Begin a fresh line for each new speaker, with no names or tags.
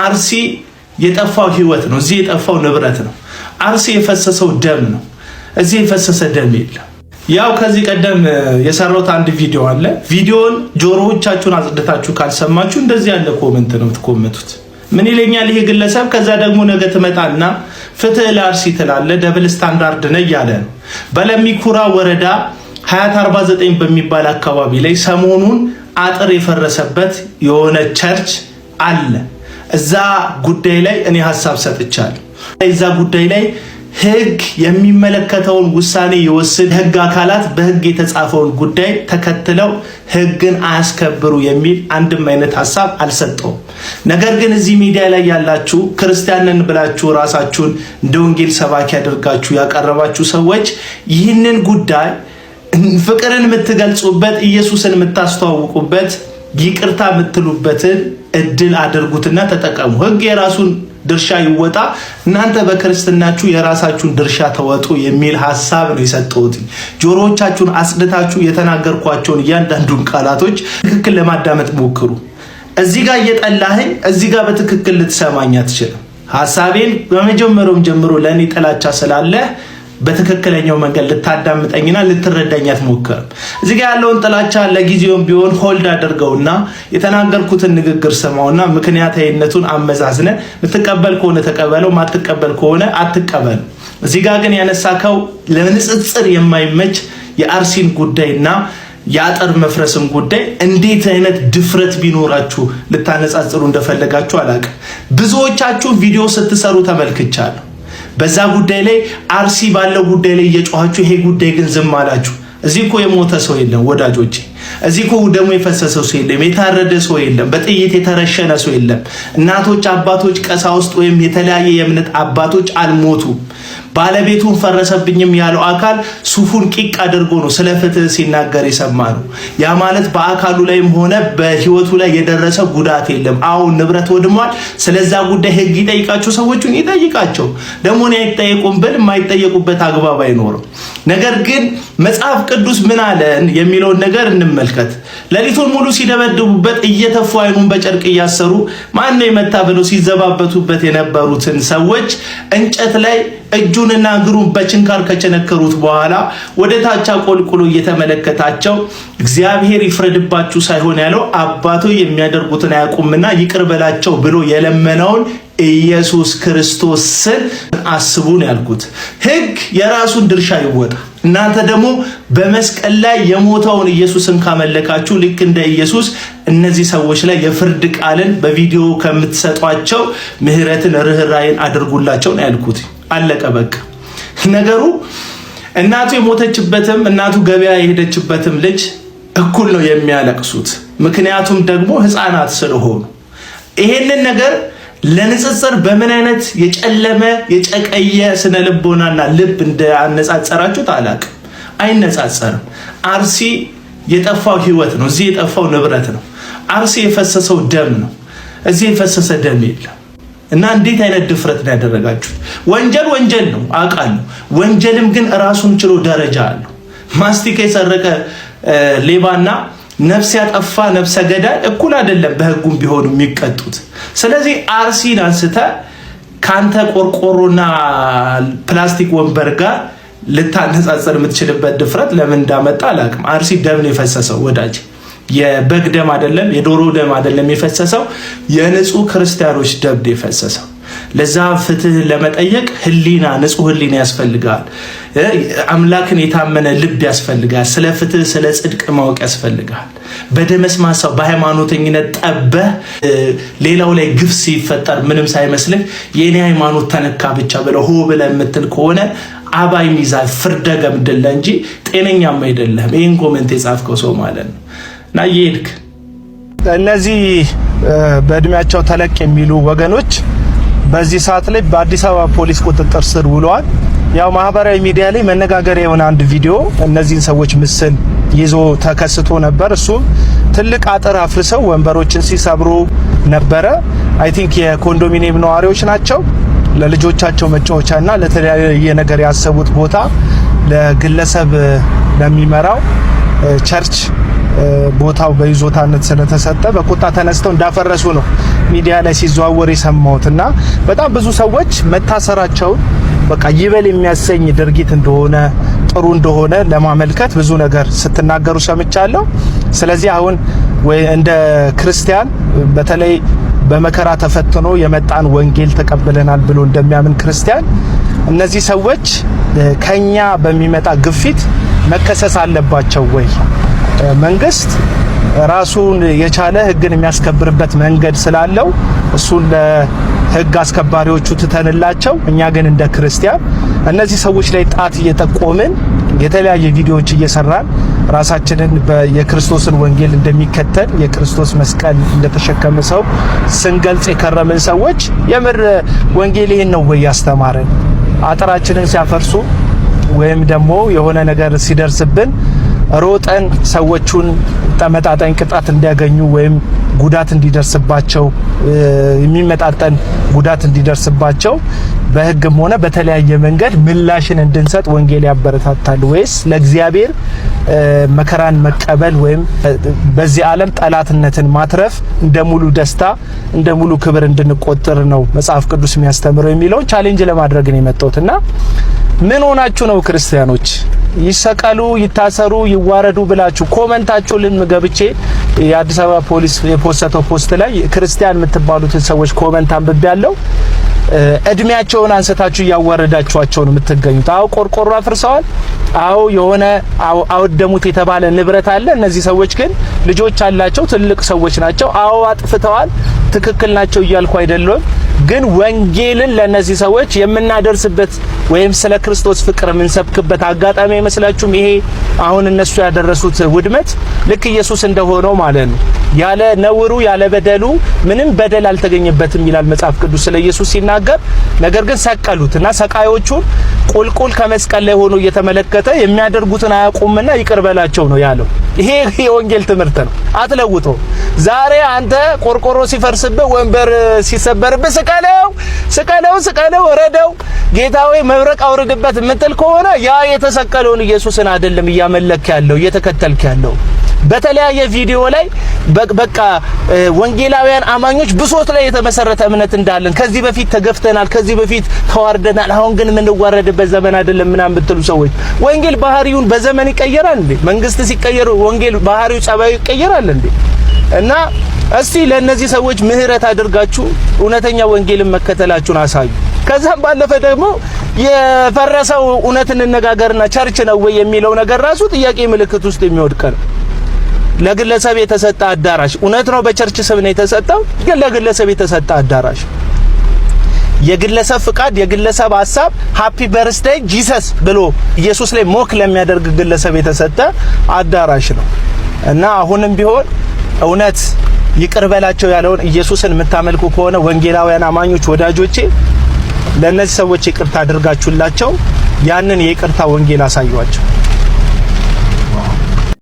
አርሲ የጠፋው ህይወት ነው። እዚህ የጠፋው ንብረት ነው። አርሲ የፈሰሰው ደም ነው። እዚህ የፈሰሰ ደም የለም። ያው ከዚህ ቀደም የሰራሁት አንድ ቪዲዮ አለ። ቪዲዮን ጆሮዎቻችሁን አጽድታችሁ ካልሰማችሁ እንደዚህ ያለ ኮሜንት ነው የምትኮመቱት። ምን ይለኛል ይሄ ግለሰብ? ከዛ ደግሞ ነገ ትመጣና ፍትህ ለአርሲ ትላለ፣ ደብል ስታንዳርድ ነው እያለ ነው። በለሚኩራ ወረዳ 2049 በሚባል አካባቢ ላይ ሰሞኑን አጥር የፈረሰበት የሆነ ቸርች አለ። እዛ ጉዳይ ላይ እኔ ሐሳብ ሰጥቻለሁ። እዛ ጉዳይ ላይ ህግ የሚመለከተውን ውሳኔ የወሰደ ህግ አካላት በህግ የተጻፈውን ጉዳይ ተከትለው ህግን አያስከብሩ የሚል አንድም አይነት ሐሳብ አልሰጠውም። ነገር ግን እዚህ ሚዲያ ላይ ያላችሁ ክርስቲያንን ብላችሁ ራሳችሁን እንደ ወንጌል ሰባኪ አድርጋችሁ ያቀረባችሁ ሰዎች ይህንን ጉዳይ ፍቅርን የምትገልጹበት፣ ኢየሱስን የምታስተዋውቁበት፣ ይቅርታ የምትሉበትን እድል አድርጉትና ተጠቀሙ። ህግ የራሱን ድርሻ ይወጣ፣ እናንተ በክርስትናችሁ የራሳችሁን ድርሻ ተወጡ የሚል ሐሳብ ነው የሰጠሁት። ጆሮዎቻችሁን አጽድታችሁ የተናገርኳቸውን እያንዳንዱን ቃላቶች ትክክል ለማዳመጥ ሞክሩ። እዚህ ጋር እየጠላኸኝ እዚህ ጋር በትክክል ልትሰማኝ አትችልም። ሐሳቤን በመጀመሪያውም ጀምሮ ለኔ ጥላቻ ስላለ በትክክለኛው መንገድ ልታዳምጠኝና ልትረዳኝ አትሞክርም። እዚህ ጋር ያለውን ጥላቻ ለጊዜውም ቢሆን ሆልድ አድርገውና የተናገርኩትን ንግግር ስማውና ምክንያታዊነቱን አመዛዝነ ልትቀበል ከሆነ ተቀበለው፣ ማትቀበል ከሆነ አትቀበል። እዚህ ጋር ግን ያነሳከው ለንጽጽር የማይመች የአርሲን ጉዳይና የአጥር መፍረስን ጉዳይ እንዴት አይነት ድፍረት ቢኖራችሁ ልታነጻጽሩ እንደፈለጋችሁ አላውቅም። ብዙዎቻችሁ ቪዲዮ ስትሰሩ ተመልክቻለሁ። በዛ ጉዳይ ላይ አርሲ ባለው ጉዳይ ላይ እየጮኻችሁ ይሄ ጉዳይ ግን ዝም አላችሁ። እዚህ እኮ የሞተ ሰው የለም ወዳጆቼ። እዚህ እኮ ደሙ የፈሰሰው ሰው የለም፣ የታረደ ሰው የለም፣ በጥይት የተረሸነ ሰው የለም። እናቶች፣ አባቶች፣ ቀሳውስት ወይም የተለያየ የእምነት አባቶች አልሞቱም። ባለቤቱን ፈረሰብኝም ያለው አካል ሱፉን ቂቅ አድርጎ ነው ስለ ፍትህ ሲናገር የሰማነው። ያ ማለት በአካሉ ላይም ሆነ በህይወቱ ላይ የደረሰ ጉዳት የለም። አሁን ንብረት ወድሟል። ስለዛ ጉዳይ ህግ ይጠይቃቸው፣ ሰዎቹን ይጠይቃቸው። ደግሞ ነው አይጠየቁም ብል የማይጠየቁበት አግባብ አይኖርም። ነገር ግን መጽሐፍ ቅዱስ ምን አለን የሚለውን ነገር እንመልከት። ሌሊቱን ሙሉ ሲደበድቡበት እየተፉ አይኑን በጨርቅ እያሰሩ ማን ነው የመታ ብለው ሲዘባበቱበት የነበሩትን ሰዎች እንጨት ላይ እጁንና እግሩን በችንካር ከቸነከሩት በኋላ ወደ ታች አቆልቁሎ እየተመለከታቸው እግዚአብሔር ይፍረድባችሁ ሳይሆን ያለው አባቶ የሚያደርጉትን አያውቁምና ይቅር በላቸው ብሎ የለመነውን ኢየሱስ ክርስቶስን አስቡን ያልኩት። ህግ የራሱን ድርሻ ይወጣ። እናንተ ደግሞ በመስቀል ላይ የሞተውን ኢየሱስን ካመለካችሁ ልክ እንደ ኢየሱስ እነዚህ ሰዎች ላይ የፍርድ ቃልን በቪዲዮ ከምትሰጧቸው ምህረትን፣ ርህራይን አድርጉላቸው ነው ያልኩት። አለቀ በቃ ነገሩ። እናቱ የሞተችበትም እናቱ ገበያ የሄደችበትም ልጅ እኩል ነው የሚያለቅሱት። ምክንያቱም ደግሞ ህፃናት ስለሆኑ። ይሄንን ነገር ለንጽጽር በምን አይነት የጨለመ የጨቀየ ስነ ልቦናና ልብ እንዳነጻጸራችሁት አላቅም። አይነጻጸርም። አርሲ የጠፋው ህይወት ነው። እዚህ የጠፋው ንብረት ነው። አርሲ የፈሰሰው ደም ነው። እዚህ የፈሰሰ ደም የለም። እና እንዴት አይነት ድፍረት ነው ያደረጋችሁት? ወንጀል ወንጀል ነው አውቃለሁ። ወንጀልም ግን ራሱን ችሎ ደረጃ አለው። ማስቲካ የሰረቀ ሌባና ነፍስ ያጠፋ ነፍሰ ገዳይ እኩል አይደለም በህጉም ቢሆኑ የሚቀጡት። ስለዚህ አርሲን አንስተ ካንተ ቆርቆሮና ፕላስቲክ ወንበር ጋር ልታነጻጽር የምትችልበት ድፍረት ለምን እንዳመጣ አላውቅም። አርሲ ደም ነው የፈሰሰው ወዳጅ። የበግ ደም አይደለም፣ የዶሮ ደም አይደለም የፈሰሰው፣ የንጹህ ክርስቲያኖች ደም ነው የፈሰሰው። ለዛ ፍትህ ለመጠየቅ ህሊና፣ ንጹህ ህሊና ያስፈልጋል። አምላክን የታመነ ልብ ያስፈልጋል። ስለ ፍትህ ስለ ጽድቅ ማወቅ ያስፈልጋል። በደመስማሳው በሃይማኖተኝነት ጠበህ ሌላው ላይ ግፍ ሲፈጠር ምንም ሳይመስልህ የኔ ሃይማኖት ተነካ ብቻ ብለህ ሆ ብለህ የምትል ከሆነ አባይ ሚዛን ፍርደ ገምድለ እንጂ ጤነኛም አይደለም። ይህን ኮሜንት የጻፍከው ሰው ማለት ነው። እና ይልክ እነዚህ በእድሜያቸው ተለቅ የሚሉ ወገኖች በዚህ ሰዓት ላይ በአዲስ አበባ ፖሊስ ቁጥጥር ስር ውለዋል። ያው ማህበራዊ ሚዲያ ላይ መነጋገሪያ የሆነ አንድ ቪዲዮ እነዚህን ሰዎች ምስል ይዞ ተከስቶ ነበር። እሱ ትልቅ አጥር አፍርሰው ወንበሮችን ሲሰብሩ ነበረ። አይ ቲንክ የኮንዶሚኒየም ነዋሪዎች ናቸው። ለልጆቻቸው መጫወቻና ለተለያየ ነገር ያሰቡት ቦታ ለግለሰብ ለሚመራው ቸርች ቦታው በይዞታነት ስለተሰጠ በቁጣ ተነስተው እንዳፈረሱ ነው ሚዲያ ላይ ሲዘዋወር የሰማሁትና በጣም ብዙ ሰዎች መታሰራቸው በቃ ይበል የሚያሰኝ ድርጊት እንደሆነ ጥሩ እንደሆነ ለማመልከት ብዙ ነገር ስትናገሩ ሰምቻለሁ። ስለዚህ አሁን ወይ እንደ ክርስቲያን በተለይ በመከራ ተፈትኖ የመጣን ወንጌል ተቀበለናል ብሎ እንደሚያምን ክርስቲያን እነዚህ ሰዎች ከኛ በሚመጣ ግፊት መከሰስ አለባቸው ወይ? መንግስት ራሱን የቻለ ህግን የሚያስከብርበት መንገድ ስላለው እሱን ለህግ አስከባሪዎቹ ትተንላቸው፣ እኛ ግን እንደ ክርስቲያን እነዚህ ሰዎች ላይ ጣት እየጠቆምን የተለያየ ቪዲዮዎች እየሰራን ራሳችንን የክርስቶስን ወንጌል እንደሚከተል የክርስቶስ መስቀል እንደተሸከመ ሰው ስንገልጽ የከረምን ሰዎች የምር ወንጌል ይሄን ነው ወይ ያስተማረን? አጥራችንን ሲያፈርሱ ወይም ደግሞ የሆነ ነገር ሲደርስብን ሮጠን ሰዎቹን ተመጣጣኝ ቅጣት እንዲያገኙ ወይም ጉዳት እንዲደርስባቸው የሚመጣጠን ጉዳት እንዲደርስባቸው በህግም ሆነ በተለያየ መንገድ ምላሽን እንድንሰጥ ወንጌል ያበረታታል ወይስ ለእግዚአብሔር መከራን መቀበል ወይም በዚህ ዓለም ጠላትነትን ማትረፍ እንደ ሙሉ ደስታ እንደ ሙሉ ክብር እንድንቆጥር ነው መጽሐፍ ቅዱስ የሚያስተምረው የሚለው ቻሌንጅ ለማድረግ ነው የመጣሁትና ምን ሆናችሁ ነው ክርስቲያኖች? ይሰቀሉ፣ ይታሰሩ፣ ይዋረዱ ብላችሁ ኮሜንታችሁ ልንገብቼ የአዲስ አበባ ፖሊስ የፖስተው ፖስት ላይ ክርስቲያን የምትባሉትን ሰዎች ኮሜንት አንብቤያለሁ። እድሜያቸውን አንስታችሁ ያዋረዳችኋቸው ነው የምትገኙት። አው ቆርቆሮ አፍርሰዋል፣ አው የሆነ አወደሙት የተባለ ንብረት አለ። እነዚህ ሰዎች ግን ልጆች አላቸው፣ ትልቅ ሰዎች ናቸው። አው አጥፍተዋል፣ ትክክል ናቸው እያልኩ አይደለም። ግን ወንጌልን ለነዚህ ሰዎች የምናደርስበት ወይም ስለ ክርስቶስ ፍቅር የምንሰብክበት አጋጣሚ አይመስላችሁም? ይሄ አሁን እነሱ ያደረሱት ውድመት ልክ ኢየሱስ እንደሆነው ማለት ነው። ያለ ነውሩ ያለ በደሉ ምንም በደል አልተገኘበትም ይላል መጽሐፍ ቅዱስ ስለ ኢየሱስ ሲናገር። ነገር ግን ሰቀሉትና ሰቃዮቹን ቁልቁል ከመስቀል ላይ ሆኖ እየተመለከተ የሚያደርጉትን አያውቁምና ይቅር በላቸው ነው ያለው። ይሄ የወንጌል ትምህርት ነው። አትለውጦ ዛሬ አንተ ቆርቆሮ ሲፈርስብህ ወንበር ሲሰበርብህ ስቀለው ረደው ጌታዬ መብረቅ አውርድበት የምትል ከሆነ ያ የተሰቀለውን ኢየሱስን አይደለም እያመለክ ያለው እየተከተልክ ያለው። በተለያየ ቪዲዮ ላይ በቃ ወንጌላውያን አማኞች ብሶት ላይ የተመሰረተ እምነት እንዳለን ከዚህ በፊት ተገፍተናል፣ ከዚህ በፊት ተዋርደናል፣ አሁን ግን የምንዋረድበት ዘመን አይደለም ምናምን ብትሉ ሰዎች ወንጌል ባህሪውን በዘመን ይቀየራል እንዴ? መንግስት ሲቀየር ወንጌል ባህሪው ጸባዩ ይቀየራል እንዴ? እና እስቲ ለነዚህ ሰዎች ምህረት አድርጋችሁ እውነተኛ ወንጌልን መከተላችሁን አሳዩ። ከዛም ባለፈ ደግሞ የፈረሰው እውነትን እንነጋገርና ቸርች ነው ወይ የሚለው ነገር ራሱ ጥያቄ ምልክት ውስጥ የሚወድቅ ነው። ለግለሰብ የተሰጠ አዳራሽ እውነት ነው፣ በቸርች ስም ነው የተሰጠው፣ ግን ለግለሰብ የተሰጠ አዳራሽ የግለሰብ ፍቃድ የግለሰብ ሐሳብ ሃፒ በርዝዴይ ጂሰስ ብሎ ኢየሱስ ላይ ሞክ ለሚያደርግ ግለሰብ የተሰጠ አዳራሽ ነው። እና አሁንም ቢሆን እውነት ይቅር በላቸው ያለውን ኢየሱስን የምታመልኩ ከሆነ ወንጌላውያን አማኞች ወዳጆቼ ለነዚህ ሰዎች ይቅርታ አድርጋችሁላቸው ያንን የይቅርታ ወንጌል አሳዩዋቸው።